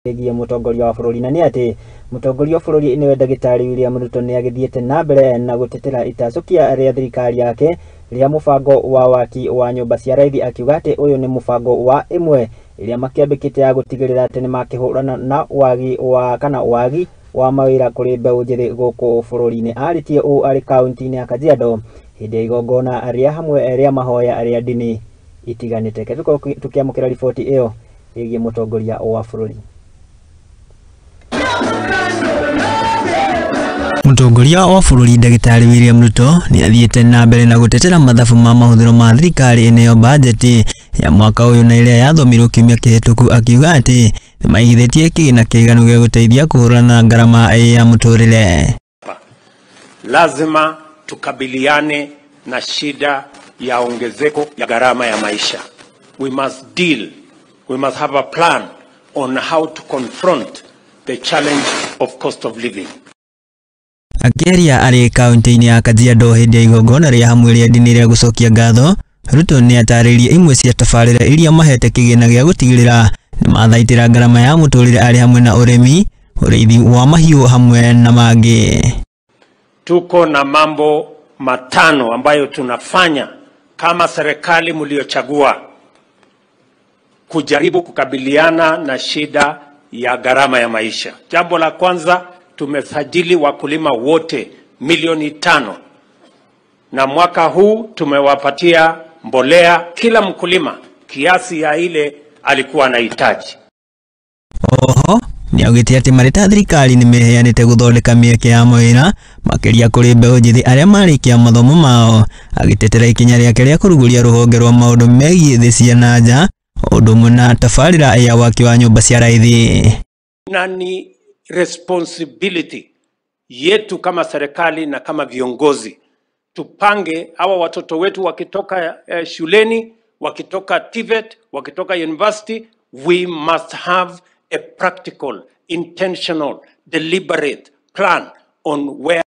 Gie mutongoria wa bururi na ni ati mutongoria wa bururi ni Ndagĩtarĩ William Ruto ni agithiete na mbere na gutetera itacukia ria thirikari yake ria mubango wa waki wa nyumba cia Raithi, akiuga ati uyu ni mubango wa imwe iria makiambikite ya gutigirira ati ni makihurana na wagi wa mawira kuri mbeũ njithi guku bururi-ini. Aritie u ari kaunti-ini ya Kajiado hindi ya igongona aria hamwe ria mahoya aria ndini itiganite. Tukiamukira riboti iyo igie mutongoria wa bururi. Mutongoria wa bururi Ndagĩtarĩ William Ruto ni athiĩte na mbere na gutetera mathabu ma mahũthĩro ma thirikari eneo bajeti ya mwaka uyu na iria yathomirwo kiumia kĩhĩtũku, akiuga ati ni maigithĩtie kĩgĩna kĩiganu gĩa gũteithia kũhũrana na ngarama ya mũtũrĩre. Lazima tukabiliane na shida ya ongezeko ya gharama ya maisha. We must have a plan on how to confront the challenge of cost of living. Akeria ari kaunti-ini ya Kajiado hindi ya igongona ria hamwe ria ndini ria gucokia ngatho, Ruto ni atarĩirie imwe cia tabarĩra iria mahete kĩgĩna gĩa gũtigĩrĩra ni mathaitĩra ngarama ya mũtũrĩre ari hamwe na ũrĩmi, ũrĩithi wa mahiũ hamwe na mangĩ. Tuko na mambo matano ambayo tunafanya kama serikali mliochagua kujaribu kukabiliana na shida ya gharama ya maisha. Jambo la kwanza, tumesajili wakulima wote 500,000 na mwaka huu tumewapatia mbolea kila mkulima kiasi ya ile alikuwa anahitaji. Oho ni augite ati marita thirikari ni meheanite guthondeka mieke ya mawira makiria kuri mbeũ njithi aria marikia mathomo mao, agitetera ikinya riake ria kuruguria ruhonge rwa maundu megie thi cia nanja undu umwe na tabarĩra ya waki wa nyumba cia Raithi. Na ni responsibility yetu kama serikali na kama viongozi tupange hawa watoto wetu wakitoka shuleni, wakitoka TVET, wakitoka university, we must have a practical, intentional, deliberate plan on where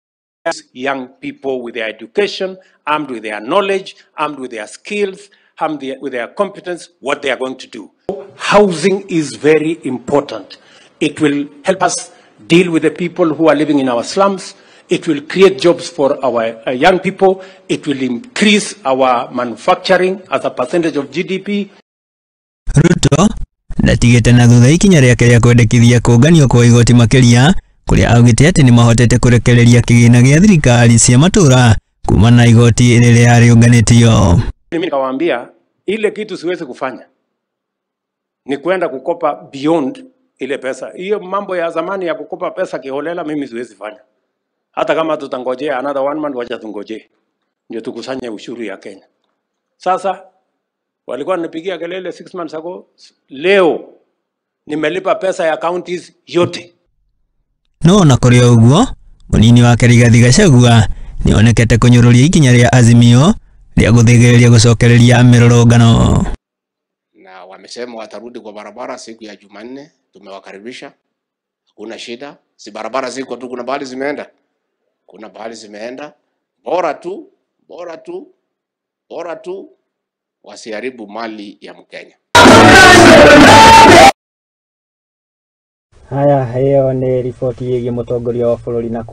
young people with their education, armed with their knowledge, armed with their skills, armed with their competence, what they are going to do. Housing is very important. It will help us deal with the people who are living in our slums. It will create jobs for our young people. It will increase our manufacturing as a percentage of GDP. Ruto ndatigite na thutha ikinya riake ria kwendekithia kũnganio kwa igoti makiria kuria augite ati ni mahotete kurekereria kĩgĩna gĩa thirikari cia matura kuma na igoti rĩrĩa rĩũnganĩtio. Mimi nikawaambia ile kitu siwezi kufanya ni kwenda kukopa beyond ile pesa. Hiyo mambo ya zamani ya kukopa pesa kiholela mimi siwezi fanya. Hata kama tutangojea another 1 month, wacha tungoje ndio tukusanye ushuru ya Kenya. Sasa walikuwa wanipigia kelele 6 months ago, leo nimelipa pesa ya counties yote. No na kuri uguo munini wa Rigathi Gachagua ni onekete kunyururia ikinya ria Azimio ria guthigiriria gucokereria mirorongano. Na wamesema watarudi kwa barabara siku ya Jumanne. Tumewakaribisha, hakuna shida. Si barabara ziko tu, kuna bahali zimeenda, bora tu wasiharibu mali ya Mkenya. Haya, hiyo ni ripoti ya mutongoria wa bururi na